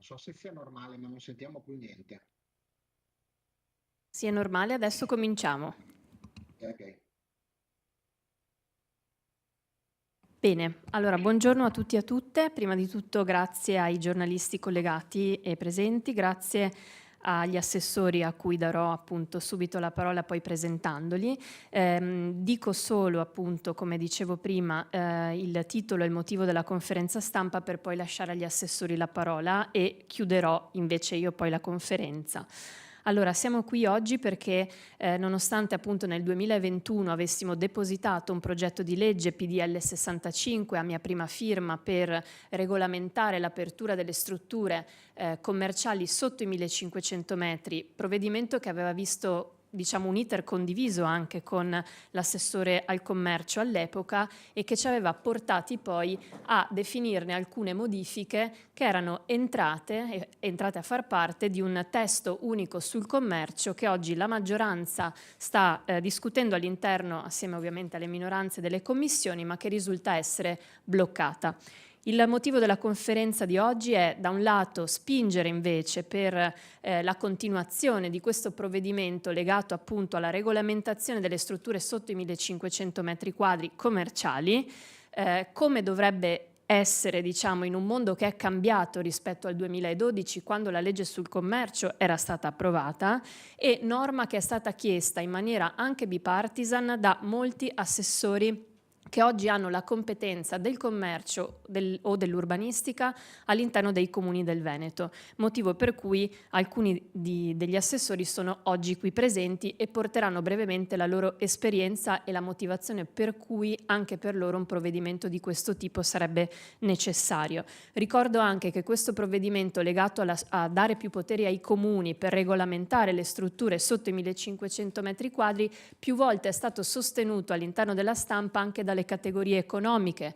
so se sia normale, ma non sentiamo più niente. Sì, è normale, adesso cominciamo. Ok. Bene, allora buongiorno a tutti e a tutte. Prima di tutto grazie ai giornalisti collegati e presenti, grazie agli assessori a cui darò appunto subito la parola poi presentandoli. Dico solo appunto, come dicevo prima, il titolo e il motivo della conferenza stampa per poi lasciare agli assessori la parola e chiuderò invece io poi la conferenza. Allora, siamo qui oggi perché nonostante appunto nel 2021 avessimo depositato un progetto di legge PDL 65 a mia prima firma per regolamentare l'apertura delle strutture commerciali sotto i 1500 metri, provvedimento che aveva visto diciamo un iter condiviso anche con l'assessore al commercio all'epoca e che ci aveva portati poi a definirne alcune modifiche che erano entrate a far parte di un testo unico sul commercio che oggi la maggioranza sta discutendo all'interno, assieme ovviamente alle minoranze delle commissioni, ma che risulta essere bloccata. Il motivo della conferenza di oggi è, da un lato, spingere invece per la continuazione di questo provvedimento legato appunto alla regolamentazione delle strutture sotto i 1500 metri quadri commerciali, come dovrebbe essere, diciamo, in un mondo che è cambiato rispetto al 2012, quando la legge sul commercio era stata approvata, e norma che è stata chiesta in maniera anche bipartisan da molti assessori che oggi hanno la competenza del commercio o dell'urbanistica all'interno dei comuni del Veneto, motivo per cui alcuni degli assessori sono oggi qui presenti e porteranno brevemente la loro esperienza e la motivazione per cui anche per loro un provvedimento di questo tipo sarebbe necessario. Ricordo anche che questo provvedimento legato a dare più poteri ai comuni per regolamentare le strutture sotto i 1500 metri quadri più volte è stato sostenuto all'interno della stampa anche dalle categorie economiche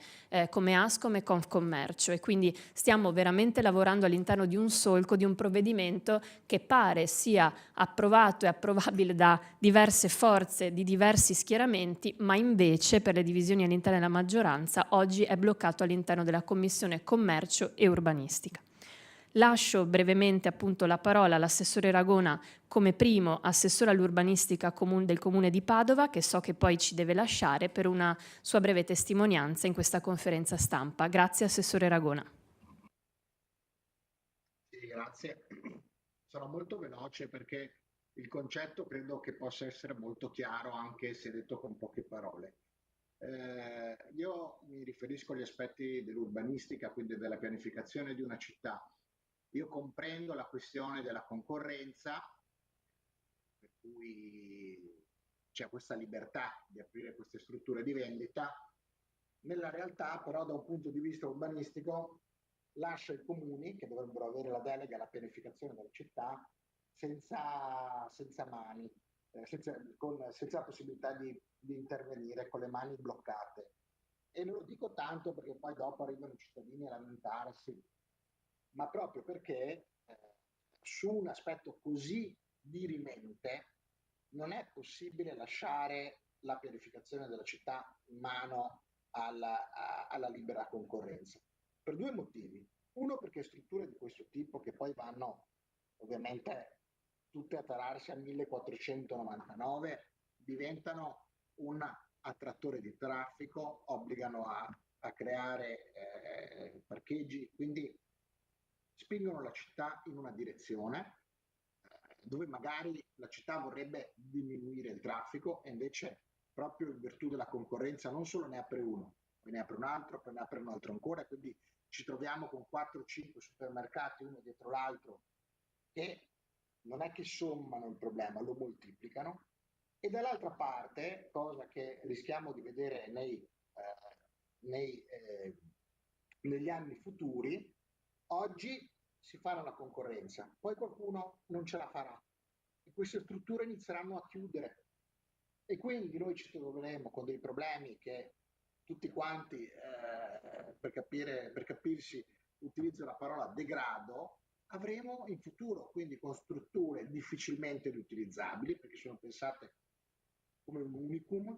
come Ascom e Confcommercio, e quindi stiamo veramente lavorando all'interno di un solco di un provvedimento che pare sia approvato e approvabile da diverse forze di diversi schieramenti, ma invece per le divisioni all'interno della maggioranza oggi è bloccato all'interno della Commissione Commercio e Urbanistica. Lascio brevemente appunto la parola all'assessore Ragona come primo assessore all'urbanistica del comune di Padova, che so che poi ci deve lasciare per una sua breve testimonianza in questa conferenza stampa. Grazie assessore Ragona. Sì, grazie. Sarò molto veloce perché il concetto credo che possa essere molto chiaro anche se detto con poche parole. Io mi riferisco agli aspetti dell'urbanistica, quindi della pianificazione di una città. Io comprendo la questione della concorrenza, per cui c'è questa libertà di aprire queste strutture di vendita. Nella realtà, però, da un punto di vista urbanistico, lascia i comuni, che dovrebbero avere la delega alla pianificazione della città, senza mani, senza la possibilità di intervenire con le mani bloccate. E non lo dico tanto perché poi dopo arrivano i cittadini a lamentarsi, ma proprio perché su un aspetto così dirimente non è possibile lasciare la pianificazione della città in mano alla libera concorrenza. Per due motivi. Uno, perché strutture di questo tipo, che poi vanno ovviamente tutte a tararsi al 1499, diventano un attrattore di traffico, obbligano a creare parcheggi, quindi spingono la città in una direzione dove magari la città vorrebbe diminuire il traffico e invece proprio in virtù della concorrenza non solo ne apre uno, poi ne apre un altro, poi ne apre un altro ancora, quindi ci troviamo con 4-5 supermercati uno dietro l'altro che non è che sommano il problema, lo moltiplicano. E dall'altra parte, cosa che rischiamo di vedere negli anni futuri, oggi si farà la concorrenza, poi qualcuno non ce la farà e queste strutture inizieranno a chiudere e quindi noi ci troveremo con dei problemi che tutti quanti, per capirsi, utilizzo la parola degrado, avremo in futuro, quindi con strutture difficilmente riutilizzabili, perché sono pensate come un unicum,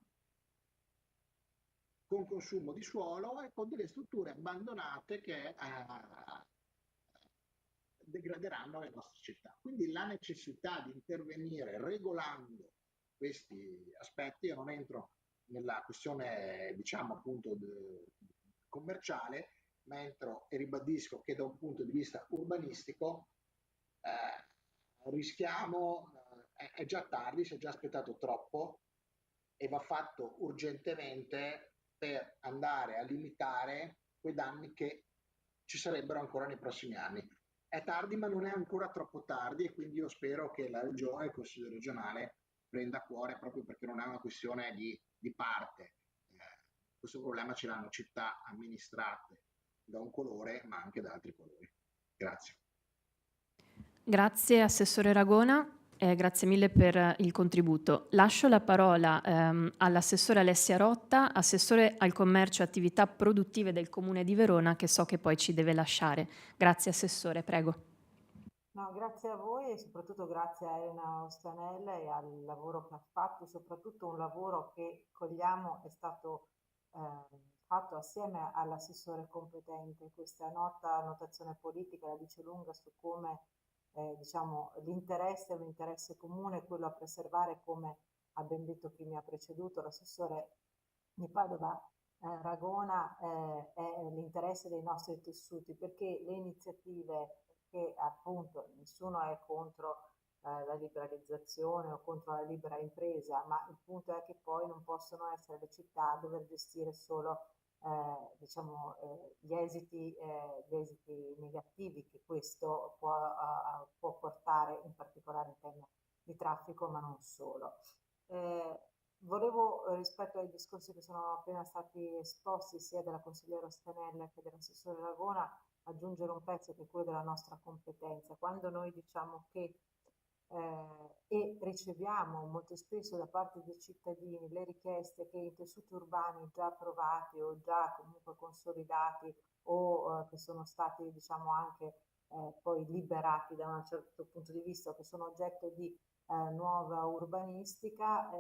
con consumo di suolo e con delle strutture abbandonate che degraderanno le nostre città. Quindi la necessità di intervenire regolando questi aspetti, io non entro nella questione, diciamo appunto, commerciale, ma entro e ribadisco che da un punto di vista urbanistico rischiamo, è già tardi, si è già aspettato troppo e va fatto urgentemente per andare a limitare quei danni che ci sarebbero ancora nei prossimi anni. È tardi, ma non è ancora troppo tardi, e quindi io spero che la Regione, il Consiglio regionale, prenda a cuore, proprio perché non è una questione di parte. Questo problema ce l'hanno città amministrate da un colore, ma anche da altri colori. Grazie. Grazie Assessore Ragona, grazie mille per il contributo. Lascio la parola all'Assessore Alessia Rotta, Assessore al Commercio e Attività Produttive del Comune di Verona, che so che poi ci deve lasciare. Grazie Assessore, prego. No, grazie a voi e soprattutto grazie a Elena Ostanella e al lavoro che ha fatto, soprattutto un lavoro che cogliamo è stato fatto assieme all'assessore competente. Questa notazione politica la dice lunga su come diciamo, l'interesse è un interesse comune, quello a preservare, come ha ben detto chi mi ha preceduto, l'assessore di Padova Ragona, è l'interesse dei nostri tessuti, perché le iniziative che appunto nessuno è contro la liberalizzazione o contro la libera impresa, ma il punto è che poi non possono essere le città a dover gestire solo diciamo, gli esiti negativi che questo può portare, in particolare in termini di traffico, ma non solo. Volevo, rispetto ai discorsi che sono appena stati esposti sia dalla consigliera Ostanella che dell'assessore Lagona, aggiungere un pezzo che è quello della nostra competenza. Quando noi diciamo che e riceviamo molto spesso da parte dei cittadini le richieste che i tessuti urbani già approvati o già comunque consolidati o che sono stati diciamo anche poi liberati da un certo punto di vista o che sono oggetto di nuova urbanistica,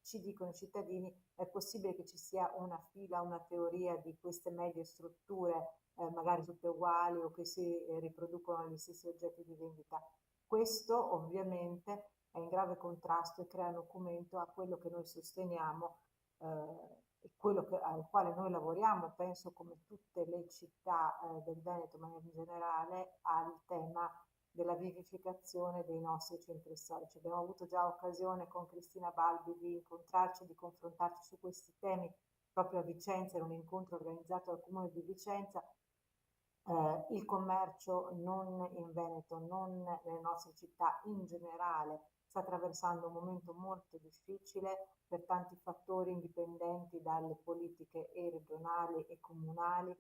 ci dicono i cittadini è possibile che ci sia una fila, una teoria di queste medie strutture magari tutte uguali o che si riproducono gli stessi oggetti di vendita. Questo ovviamente è in grave contrasto e crea documento a quello che noi sosteniamo e quello al quale noi lavoriamo, penso come tutte le città del Veneto, ma in generale, al tema della vivificazione dei nostri centri storici. Abbiamo avuto già occasione con Cristina Balbi di incontrarci, di confrontarci su questi temi proprio a Vicenza, in un incontro organizzato dal Comune di Vicenza. Il commercio non in Veneto, non nelle nostre città in generale, sta attraversando un momento molto difficile per tanti fattori indipendenti dalle politiche e regionali e comunali,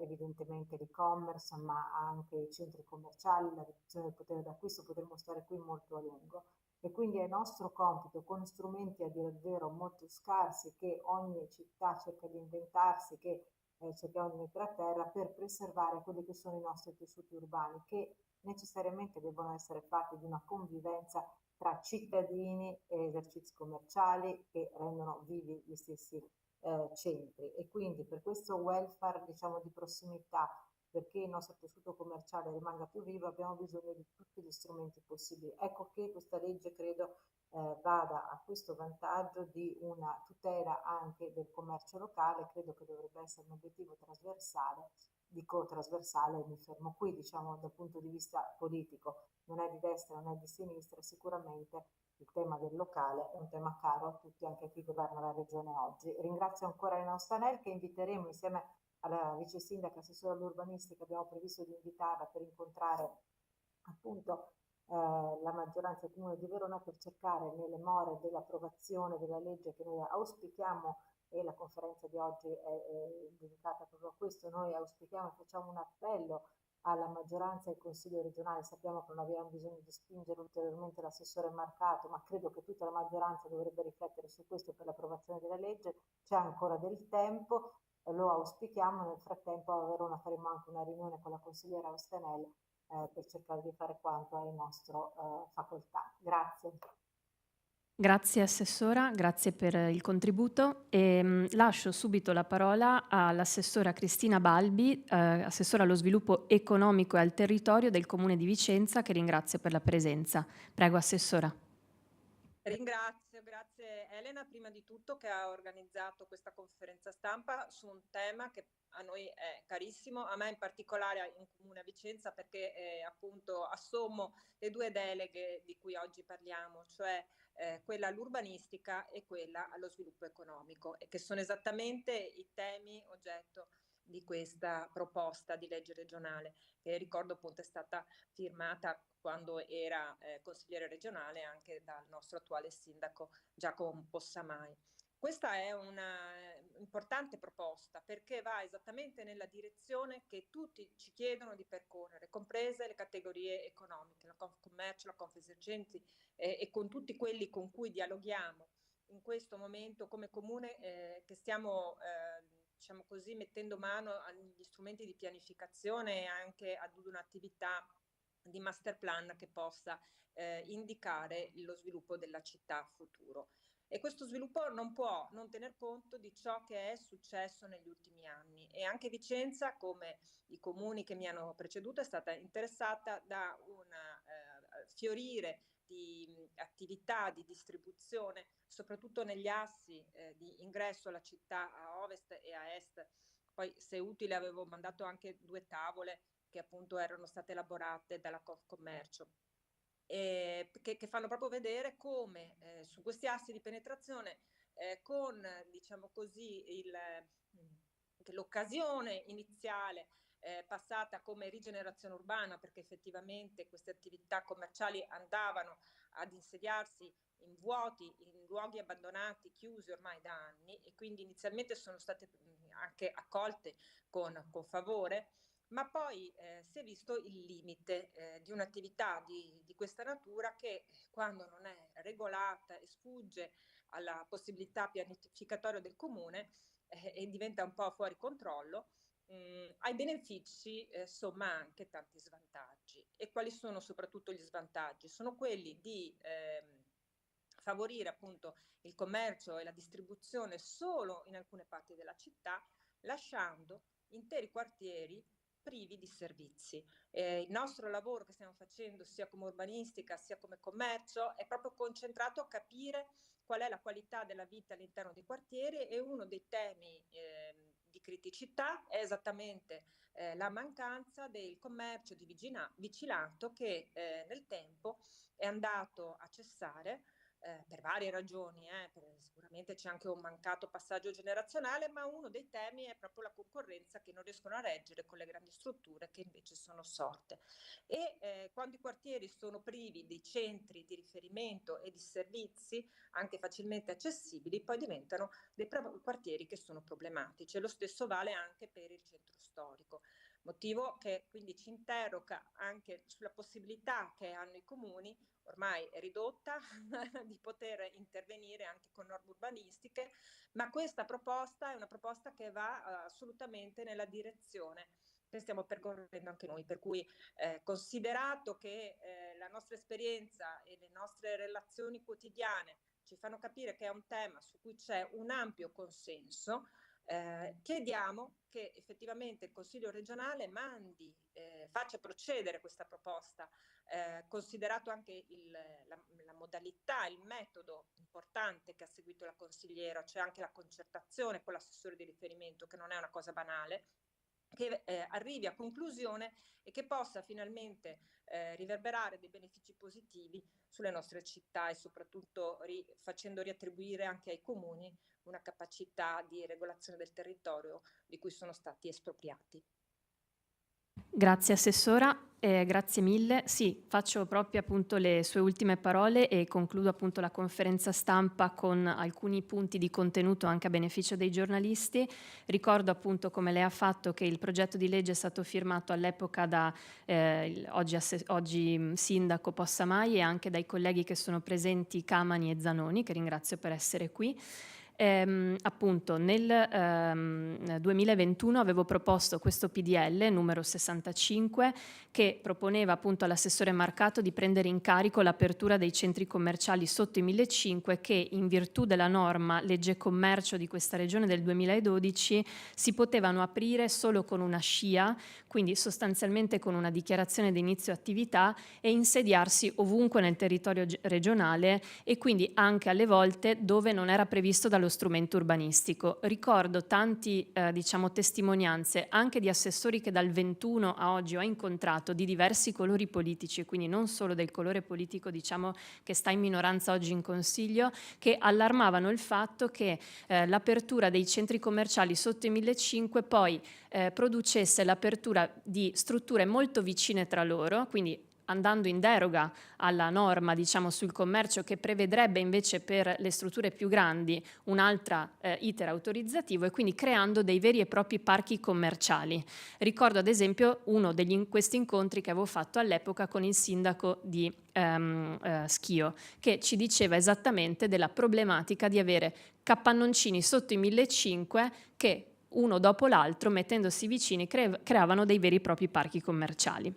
evidentemente l'e-commerce, ma anche i centri commerciali, la riduzione del potere d'acquisto, potremmo stare qui molto a lungo. E quindi è nostro compito, con strumenti a dire il vero molto scarsi, che ogni città cerca di inventarsi, che cerchiamo di mettere a terra per preservare quelli che sono i nostri tessuti urbani, che necessariamente devono essere fatti di una convivenza tra cittadini e esercizi commerciali che rendono vivi gli stessi centri. E quindi per questo welfare, diciamo, di prossimità, perché il nostro tessuto commerciale rimanga più vivo, abbiamo bisogno di tutti gli strumenti possibili. Ecco che questa legge credo vada a questo vantaggio di una tutela anche del commercio locale. Credo che dovrebbe essere un obiettivo trasversale. Dico trasversale, mi fermo qui, diciamo dal punto di vista politico, non è di destra, non è di sinistra, sicuramente il tema del locale è un tema caro a tutti, anche a chi governa la regione oggi. Ringrazio ancora Elena Ostanel, che inviteremo insieme alla vice sindaca assessore all'urbanistica, abbiamo previsto di invitarla per incontrare appunto la maggioranza del Comune di Verona per cercare nelle more dell'approvazione della legge che noi auspichiamo, e la conferenza di oggi è dedicata proprio a questo, noi auspichiamo e facciamo un appello alla maggioranza e al Consiglio regionale. Sappiamo che non abbiamo bisogno di spingere ulteriormente l'assessore Marcato, ma credo che tutta la maggioranza dovrebbe riflettere su questo per l'approvazione della legge. C'è ancora del tempo, lo auspichiamo. Nel frattempo a Verona faremo anche una riunione con la consigliera Ostenel per cercare di fare quanto è in nostra facoltà. Grazie. Grazie Assessora, grazie per il contributo e lascio subito la parola all'Assessora Cristina Balbi, Assessora allo Sviluppo Economico e al Territorio del Comune di Vicenza, che ringrazio per la presenza. Prego Assessora. Ringrazio, grazie Elena prima di tutto che ha organizzato questa conferenza stampa su un tema che a noi è carissimo, a me in particolare in Comune a Vicenza perché appunto assommo le due deleghe di cui oggi parliamo, cioè quella all'urbanistica e quella allo sviluppo economico, e che sono esattamente i temi oggetto di questa proposta di legge regionale, che ricordo appunto è stata firmata quando era consigliere regionale anche dal nostro attuale sindaco Giacomo Possamai. Questa è una importante proposta perché va esattamente nella direzione che tutti ci chiedono di percorrere, comprese le categorie economiche, la Confcommercio, la Confesercenti e con tutti quelli con cui dialoghiamo in questo momento come comune che stiamo diciamo così mettendo mano agli strumenti di pianificazione e anche ad un'attività di master plan che possa indicare lo sviluppo della città futuro. E questo sviluppo non può non tener conto di ciò che è successo negli ultimi anni, e anche Vicenza, come i comuni che mi hanno preceduto, è stata interessata da un fiorire di attività di distribuzione, soprattutto negli assi di ingresso alla città a ovest e a est. Poi, se utile, avevo mandato anche 2 tavole che appunto erano state elaborate dalla Confcommercio, che fanno proprio vedere come su questi assi di penetrazione con diciamo così l'occasione iniziale passata come rigenerazione urbana, perché effettivamente queste attività commerciali andavano ad insediarsi in vuoti, in luoghi abbandonati, chiusi ormai da anni, e quindi inizialmente sono state anche accolte con favore, ma poi si è visto il limite di un'attività di questa natura che, quando non è regolata e sfugge alla possibilità pianificatoria del comune e diventa un po' fuori controllo, ai benefici somma anche tanti svantaggi. E quali sono soprattutto gli svantaggi? Sono quelli di favorire appunto il commercio e la distribuzione solo in alcune parti della città, lasciando interi quartieri privi di servizi. Il nostro lavoro che stiamo facendo sia come urbanistica sia come commercio è proprio concentrato a capire qual è la qualità della vita all'interno dei quartieri, e uno dei temi di criticità è esattamente la mancanza del commercio di vicinato che nel tempo è andato a cessare per varie ragioni, sicuramente c'è anche un mancato passaggio generazionale, ma uno dei temi è proprio la concorrenza che non riescono a reggere con le grandi strutture che invece sono sorte. E quando i quartieri sono privi di centri di riferimento e di servizi anche facilmente accessibili, poi diventano dei quartieri che sono problematici, e lo stesso vale anche per il centro storico. Motivo che quindi ci interroga anche sulla possibilità che hanno i comuni, ormai ridotta, di poter intervenire anche con norme urbanistiche, ma questa proposta è una proposta che va assolutamente nella direzione che stiamo percorrendo anche noi, per cui considerato che la nostra esperienza e le nostre relazioni quotidiane ci fanno capire che è un tema su cui c'è un ampio consenso, chiediamo che effettivamente il Consiglio regionale faccia procedere questa proposta, considerato anche la modalità, il metodo importante che ha seguito la consigliera, cioè anche la concertazione con l'assessore di riferimento, che non è una cosa banale, che arrivi a conclusione e che possa finalmente riverberare dei benefici positivi sulle nostre città, e soprattutto facendo riattribuire anche ai comuni una capacità di regolazione del territorio di cui sono stati espropriati. Grazie Assessora, grazie mille. Sì, faccio proprio appunto le sue ultime parole e concludo appunto la conferenza stampa con alcuni punti di contenuto anche a beneficio dei giornalisti. Ricordo appunto, come lei ha fatto, che il progetto di legge è stato firmato all'epoca da oggi sindaco Possamai e anche dai colleghi che sono presenti, Camani e Zanoni, che ringrazio per essere qui. appunto nel 2021 avevo proposto questo PDL numero 65 che proponeva appunto all'assessore Marcato di prendere in carico l'apertura dei centri commerciali sotto i 1.500 che in virtù della norma legge commercio di questa regione del 2012 si potevano aprire solo con una SCIA, quindi sostanzialmente con una dichiarazione di inizio attività, e insediarsi ovunque nel territorio regionale e quindi anche alle volte dove non era previsto dallo strumento urbanistico. Ricordo tanti testimonianze anche di assessori che dal 21 a oggi ho incontrato di diversi colori politici, quindi non solo del colore politico che sta in minoranza oggi in Consiglio, che allarmavano il fatto che l'apertura dei centri commerciali sotto i 1.500 poi producesse l'apertura di strutture molto vicine tra loro, quindi andando in deroga alla norma sul commercio che prevedrebbe invece per le strutture più grandi un'altra iter autorizzativo, e quindi creando dei veri e propri parchi commerciali. Ricordo ad esempio uno di questi incontri che avevo fatto all'epoca con il sindaco di Schio, che ci diceva esattamente della problematica di avere cappannoncini sotto i 1.500 che uno dopo l'altro, mettendosi vicini, creavano dei veri e propri parchi commerciali.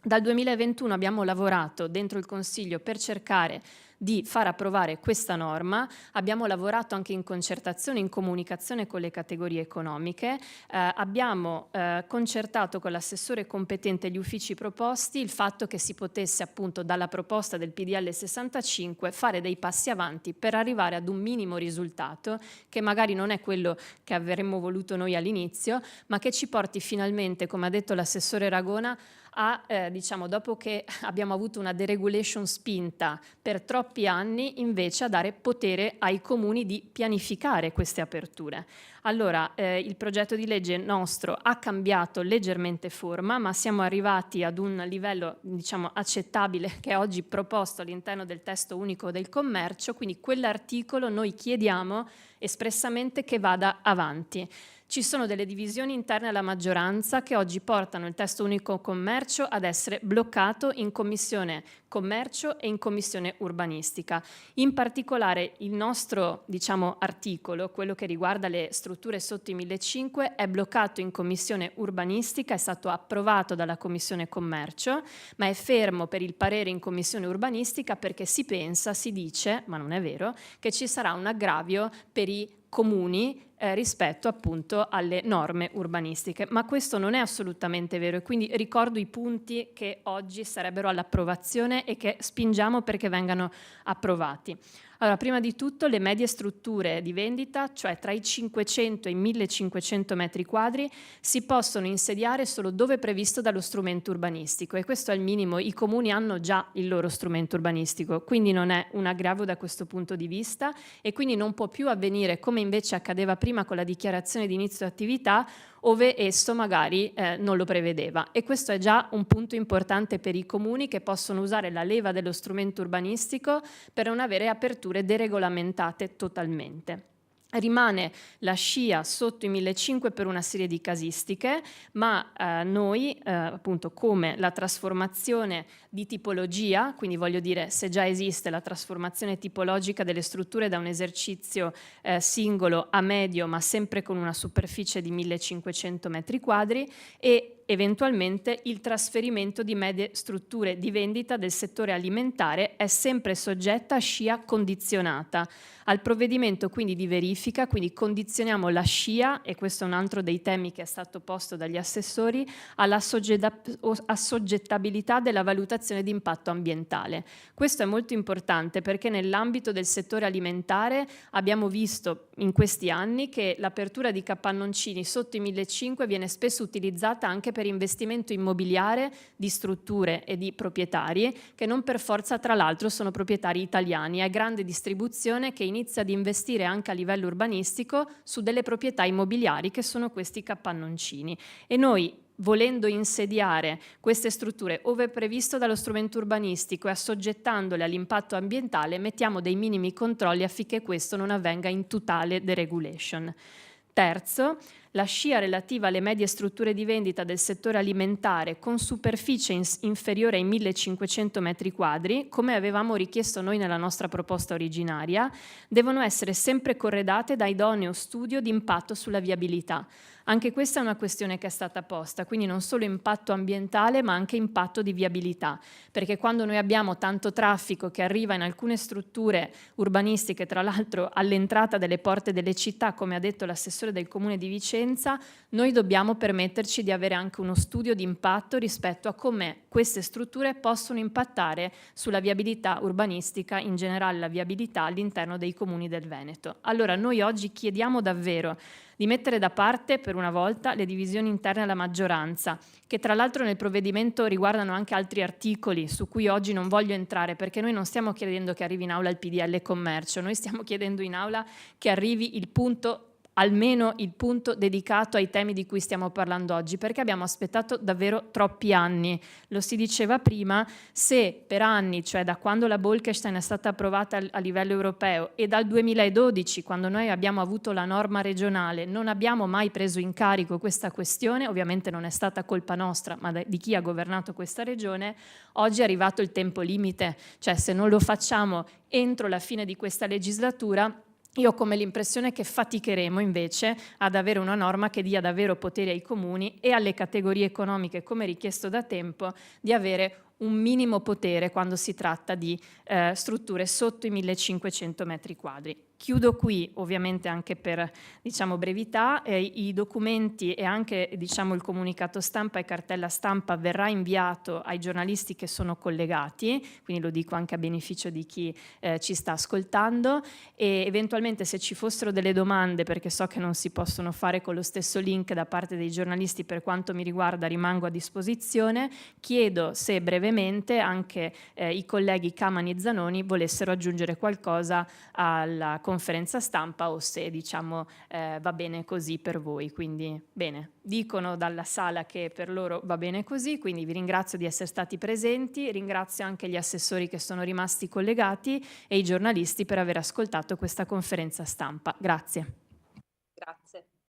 Dal 2021 abbiamo lavorato dentro il Consiglio per cercare di far approvare questa norma, abbiamo lavorato anche in concertazione, in comunicazione con le categorie economiche, abbiamo concertato con l'assessore competente gli uffici proposti il fatto che si potesse appunto dalla proposta del PDL 65 fare dei passi avanti per arrivare ad un minimo risultato che magari non è quello che avremmo voluto noi all'inizio, ma che ci porti finalmente, come ha detto l'assessore Ragona, a, dopo che abbiamo avuto una deregulation spinta per troppi anni, invece a dare potere ai comuni di pianificare queste aperture. Allora, il progetto di legge nostro ha cambiato leggermente forma, ma siamo arrivati ad un livello accettabile che è oggi proposto all'interno del testo unico del commercio, quindi quell'articolo noi chiediamo espressamente che vada avanti. Ci sono delle divisioni interne alla maggioranza che oggi portano il testo unico commercio ad essere bloccato in Commissione Commercio e in Commissione Urbanistica. In particolare il nostro articolo, quello che riguarda le strutture sotto i 1.500, è bloccato in Commissione Urbanistica, è stato approvato dalla Commissione Commercio, ma è fermo per il parere in Commissione Urbanistica perché si dice, ma non è vero, che ci sarà un aggravio per i comuni rispetto appunto alle norme urbanistiche, ma questo non è assolutamente vero, e quindi ricordo i punti che oggi sarebbero all'approvazione e che spingiamo perché vengano approvati. Allora, prima di tutto le medie strutture di vendita, cioè tra i 500 e i 1.500 metri quadri, si possono insediare solo dove previsto dallo strumento urbanistico, e questo è il minimo. I comuni hanno già il loro strumento urbanistico, quindi non è un aggravio da questo punto di vista, e quindi non può più avvenire come invece accadeva prima con la dichiarazione di inizio attività, ove esso magari non lo prevedeva, e questo è già un punto importante per i comuni che possono usare la leva dello strumento urbanistico per non avere aperture deregolamentate totalmente. Rimane la SCIA sotto i 1.500 per una serie di casistiche, ma noi appunto come la trasformazione di tipologia, quindi voglio dire se già esiste la trasformazione tipologica delle strutture da un esercizio singolo a medio, ma sempre con una superficie di 1.500 metri quadri, e eventualmente il trasferimento di medie strutture di vendita del settore alimentare è sempre soggetta a SCIA condizionata. Al provvedimento quindi di verifica, quindi condizioniamo la SCIA, e questo è un altro dei temi che è stato posto dagli assessori, alla assoggettabilità della valutazione di impatto ambientale. Questo è molto importante perché nell'ambito del settore alimentare abbiamo visto in questi anni che l'apertura di cappannoncini sotto i 1.500 viene spesso utilizzata anche per investimento immobiliare di strutture e di proprietari che non per forza tra l'altro sono proprietari italiani. È grande distribuzione che inizia ad investire anche a livello urbanistico su delle proprietà immobiliari che sono questi cappannoncini, e noi, volendo insediare queste strutture ove è previsto dallo strumento urbanistico e assoggettandole all'impatto ambientale, mettiamo dei minimi controlli affinché questo non avvenga in totale deregulation. Terzo, la SCIA relativa alle medie strutture di vendita del settore alimentare con superficie inferiore ai 1500 metri quadri, come avevamo richiesto noi nella nostra proposta originaria, devono essere sempre corredate da idoneo studio di impatto sulla viabilità. Anche questa è una questione che è stata posta, quindi non solo impatto ambientale ma anche impatto di viabilità, perché quando noi abbiamo tanto traffico che arriva in alcune strutture urbanistiche, tra l'altro all'entrata delle porte delle città, come ha detto l'assessore del Comune di Vicenza, noi dobbiamo permetterci di avere anche uno studio di impatto rispetto a come queste strutture possono impattare sulla viabilità urbanistica, in generale la viabilità all'interno dei comuni del Veneto. Allora noi oggi chiediamo davvero di mettere da parte per una volta le divisioni interne alla maggioranza, che tra l'altro nel provvedimento riguardano anche altri articoli su cui oggi non voglio entrare, perché noi non stiamo chiedendo che arrivi in aula il PDL commercio, noi stiamo chiedendo in aula che arrivi il punto, almeno il punto dedicato ai temi di cui stiamo parlando oggi, perché abbiamo aspettato davvero troppi anni. Lo si diceva prima, se per anni, cioè da quando la Bolkestein è stata approvata a livello europeo e dal 2012, quando noi abbiamo avuto la norma regionale, non abbiamo mai preso in carico questa questione, ovviamente non è stata colpa nostra, ma di chi ha governato questa regione, oggi è arrivato il tempo limite, cioè se non lo facciamo entro la fine di questa legislatura, io ho come l'impressione che faticheremo invece ad avere una norma che dia davvero poteri ai comuni e alle categorie economiche, come richiesto da tempo, di avere un minimo potere quando si tratta di strutture sotto i 1500 metri quadri. Chiudo qui, ovviamente anche per brevità, i documenti e anche il comunicato stampa e cartella stampa verrà inviato ai giornalisti che sono collegati, quindi lo dico anche a beneficio di chi ci sta ascoltando, e eventualmente se ci fossero delle domande, perché so che non si possono fare con lo stesso link da parte dei giornalisti, per quanto mi riguarda rimango a disposizione, chiedo se brevemente anche i colleghi Camani e Zanoni volessero aggiungere qualcosa alla conferenza stampa o se va bene così per voi. Quindi bene, dicono dalla sala che per loro va bene così, quindi vi ringrazio di essere stati presenti, ringrazio anche gli assessori che sono rimasti collegati e i giornalisti per aver ascoltato questa conferenza stampa. Grazie.